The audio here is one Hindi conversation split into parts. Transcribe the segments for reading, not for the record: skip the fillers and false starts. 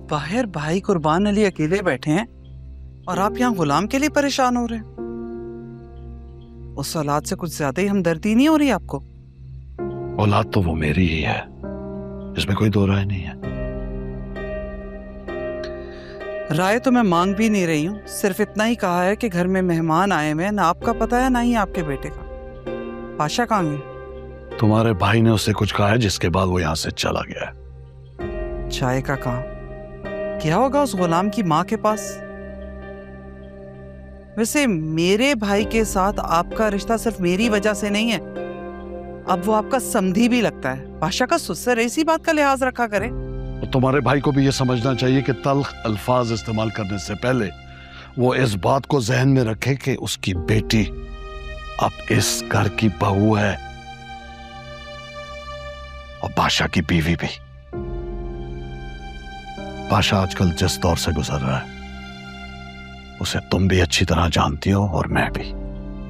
बाहर भाई कुर्बान अली अकेले बैठे हैं और आप यहाँ गुलाम के लिए परेशान हो रहे हैं। उस औलाद से कुछ ज्यादा ही हमदर्दी नहीं हो रही आपको? औलाद तो वो मेरी ही है, इसमें कोई दो राय नहीं है। राय तो मैं मांग भी नहीं रही हूँ, सिर्फ इतना ही कहा है कि घर में मेहमान आए हुए हैं, ना आपका पता है ना ही आपके बेटे का। पाशा कहाँ गया? तुम्हारे भाई ने उससे कुछ कहा है जिसके बाद वो यहाँ से चला गया है। चाय का काम क्या होगा उस गुलाम की माँ के पास? वैसे मेरे भाई के साथ आपका रिश्ता सिर्फ मेरी वजह से नहीं है, अब वो आपका समधी भी लगता है। पाशा का सुसर इसी बात का लिहाज रखा करे। तो तुम्हारे भाई को भी ये समझना चाहिए कि तल्ख अल्फाज इस्तेमाल करने से पहले वो इस बात को जहन में रखे कि उसकी बेटी अब इस घर की बहू है और बादशाह की बीवी भी। बादशाह आजकल जिस दौर से गुजर रहा है उसे तुम भी अच्छी तरह जानती हो और मैं भी।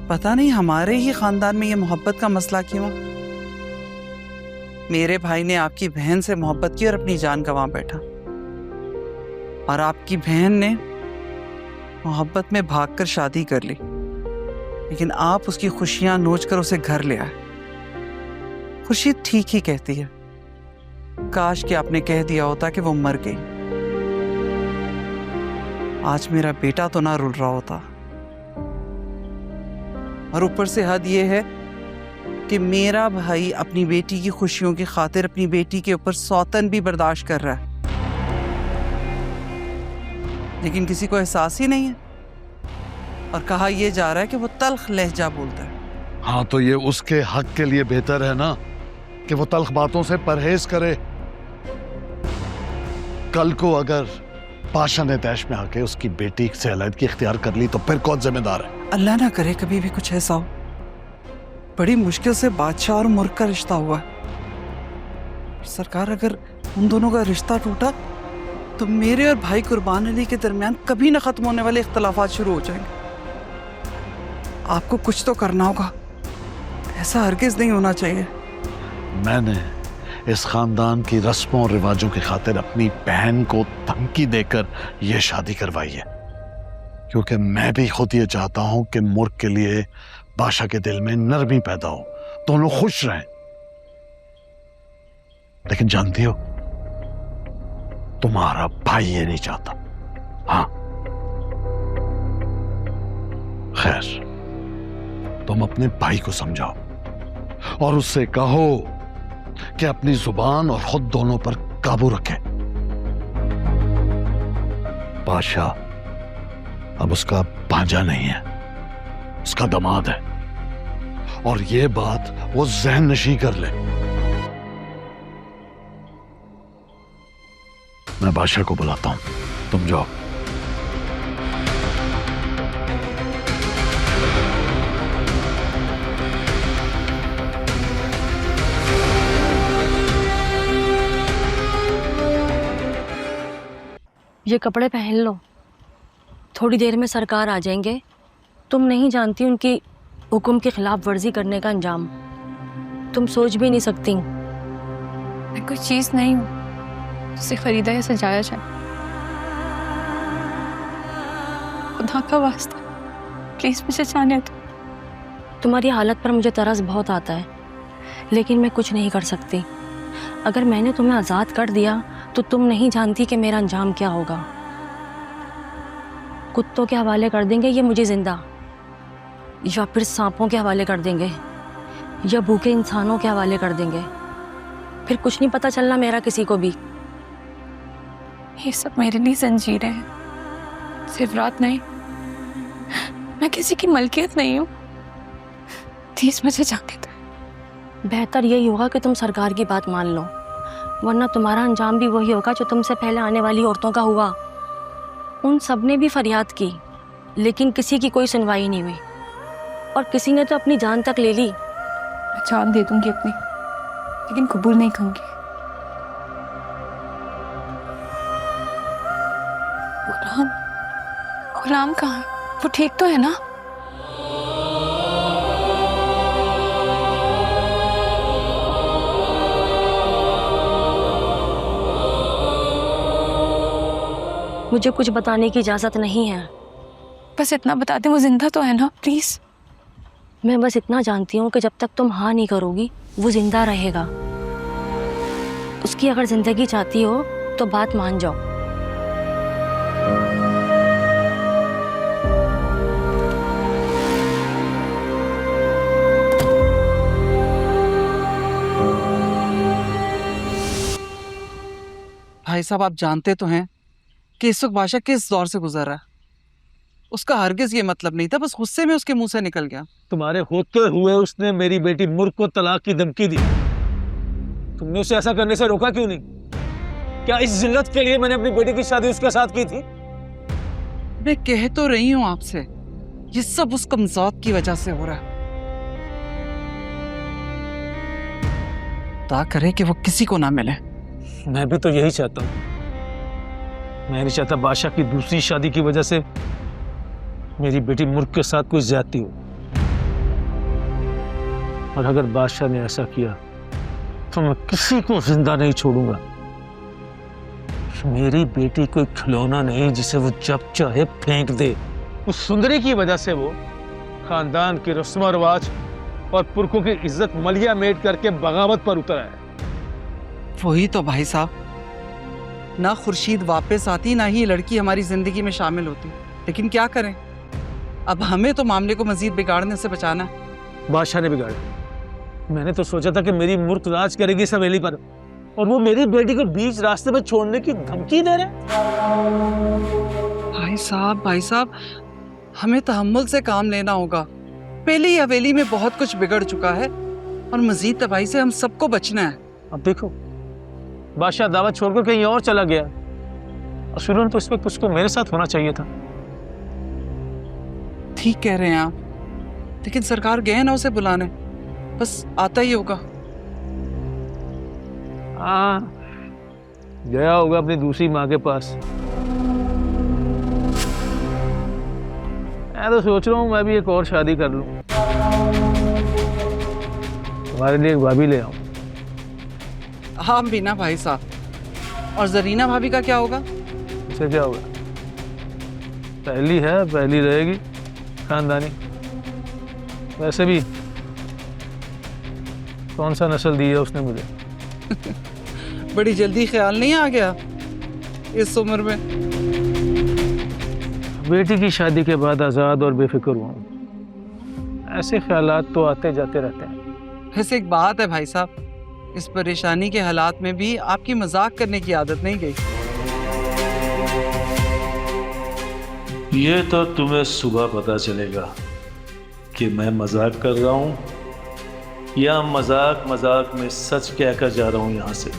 पता नहीं हमारे ही खानदान में ये मोहब्बत का मसला क्यों? मेरे भाई ने आपकी बहन से मोहब्बत की और अपनी जान गंवा बैठा, और आपकी बहन ने मोहब्बत में भागकर शादी कर ली, लेकिन आप उसकी खुशियां नोचकर उसे घर ले आए। खुशी ठीक ही कहती है, काश कि आपने कह दिया होता कि वो मर गई, आज मेरा बेटा तो ना रुल रहा होता। और ऊपर से हद ये है कि मेरा भाई अपनी बेटी की खुशियों की खातिर अपनी बेटी के ऊपर सौतन भी बर्दाश्त कर रहा है, लेकिन किसी को एहसास ही नहीं है। और कहा यह जा रहा है कि वो तल्ख लहजा बोलता है। हाँ, तो ये उसके हक के लिए बेहतर है ना कि वो तल्ख बातों से परहेज करे। कल को अगर पाशा ने तैश में आके उसकी बेटी से अलहदगी इख्तियार कर ली तो फिर कौन जिम्मेदार है? अल्लाह ना करे कभी भी कुछ ऐसा हो। बड़ी मुश्किल से बादशाह और मुर्ख का रिश्ता हुआ है। सरकार, अगर उन दोनों का रिश्ता टूटा तो मेरे और भाई कुर्बान अली के दरमियान कभी न खत्म होने वाले इख्तलाफात शुरू हो जाएंगे। आपको कुछ तो करना होगा, ऐसा हरगिज नहीं होना चाहिए। मैंने इस खानदान की रस्मों और रिवाजों की खातिर अपनी बहन को धमकी देकर यह शादी करवाई है, क्योंकि मैं भी खुद ये चाहता हूं कि मुर्ख के लिए बादशाह के दिल में नरमी पैदा हो, दोनों खुश रहें। लेकिन जानती हो, तुम्हारा भाई ये नहीं चाहता। हाँ, खैर, तुम अपने भाई को समझाओ और उससे कहो कि अपनी जुबान और खुद दोनों पर काबू रखे। बादशाह अब उसका भांजा नहीं है, उसका दामाद है, और ये बात वो ज़हन नशी कर ले। मैं बादशाह को बुलाता हूं, तुम जाओ। ये कपड़े पहन लो, थोड़ी देर में सरकार आ जाएंगे। तुम नहीं जानती उनकी हुक्म की खिलाफ वर्जी करने का अंजाम, तुम सोच भी नहीं सकती। मैं कोई चीज़ नहीं हूँ जिसे खरीदा या सजाया जाए। खुदा का वास्ता प्लीज मुझे जाने दो। तुम्हारी हालत पर मुझे तरस बहुत आता है, लेकिन मैं कुछ नहीं कर सकती। अगर मैंने तुम्हें आज़ाद कर दिया तो तुम नहीं जानती कि मेरा अंजाम क्या होगा। कुत्तों के हवाले कर देंगे ये मुझे जिंदा, या फिर सांपों के हवाले कर देंगे, या भूखे इंसानों के हवाले कर देंगे। फिर कुछ नहीं पता चलना मेरा किसी को भी। ये सब मेरे लिए जंजीरें हैं, सिर्फ रात नहीं। मैं किसी की मलकियत नहीं हूँ, प्लीज मुझे जाने दो। बेहतर यही होगा कि तुम सरकार की बात मान लो, वरना तुम्हारा अंजाम भी वही होगा जो तुमसे पहले आने वाली औरतों का हुआ। उन सब ने भी फरियाद की, लेकिन किसी की कोई सुनवाई नहीं हुई, और किसी ने तो अपनी जान तक ले ली। मैं जान दे दूंगी अपनी, लेकिन कबूल नहीं करूंगी। गुलाम, गुलाम कहाँ है? वो ठीक तो है ना? मुझे कुछ बताने की इजाज़त नहीं है। बस इतना बता दे, वो जिंदा तो है ना, प्लीज। मैं बस इतना जानती हूँ कि जब तक तुम हाँ नहीं करोगी वो जिंदा रहेगा। उसकी अगर जिंदगी चाहती हो तो बात मान जाओ। भाई साहब, आप जानते तो हैं कि इस वक्त बादशाह किस दौर से गुजर रहा है। उसका हरगिज ये मतलब नहीं था, बस गुस्से में उसके मुंह से निकल गया। तुम्हारे होते हुए उसने मेरी बेटी मुर्ख को तलाक की धमकी दी। तुमने उसे ऐसा करने से रोका क्यों नहीं? क्या इस जिल्लत के लिए मैंने अपनी बेटी की शादी उसके साथ की थी? मैं कह तो रही हूं आपसे, ये सब उस कमज़ौत की वजह से हो रहा है। खुदा करे कि वो किसी को ना मिले। मैं भी तो यही चाहता हूँ। मैं नहीं चाहता बादशाह की दूसरी शादी की वजह से मेरी बेटी मुर्ख के साथ कोई ज्यादती हो। और अगर बादशाह ने ऐसा किया तो मैं किसी को जिंदा नहीं छोड़ूंगा। मेरी बेटी कोई खिलौना नहीं जिसे वो जब चाहे फेंक दे। उस सुंदरी की वजह से वो खानदान के रस्म रिवाज और पुरखों की इज्जत मलिया मेट करके बगावत पर उतर आया। वही तो भाई साहब, ना खुर्शीद वापस आती, ना ही ये लड़की हमारी जिंदगी में शामिल होती। लेकिन क्या करें, अब हमें तो मामले को मजीद बिगाड़ने से बचाना है। बादशाह ने बिगाड़ा। मैंने तो सोचा था कि मेरी मुर्ख राज करेगी इस हवेली पर, और वो मेरी बेटी को बीच रास्ते में छोड़ने की धमकी दे रहे। भाई साहब, हमें तहम्मुल से काम लेना होगा। पहले ही हवेली में बहुत कुछ बिगड़ चुका है और मजीद तबाही से हम सबको बचना है। अब देखो, बादशाह दावत छोड़कर कहीं और चला गया, और शुरू तो इस वक्त उसको मेरे साथ होना चाहिए था। ठीक कह रहे हैं आप, लेकिन सरकार गए ना उसे बुलाने, बस आता ही होगा। हाँ, गया होगा अपनी दूसरी माँ के पास। मैं तो सोच रहा हूँ मैं भी एक और शादी कर लूं, तुम्हारे लिए एक भाभी ले आऊं। हाँ भी ना भाई साहब। और जरीना भाभी का क्या होगा? उसे क्या होगा? पहली है, पहली रहेगी, खानदानी। वैसे भी कौन सा नस्ल दी है उसने मुझे। बड़ी जल्दी ख्याल नहीं आ गया इस उम्र में? बेटी की शादी के बाद आज़ाद और बेफिक्र हुआ। ऐसे ख्यालात तो आते जाते रहते हैं। वैसे एक बात है भाई साहब, इस परेशानी के हालात में भी आपकी मजाक करने की आदत नहीं गई। ये तो तुम्हें सुबह पता चलेगा कि मैं मजाक कर रहा हूँ या मजाक मजाक में सच कहकर जा रहा हूँ यहाँ से।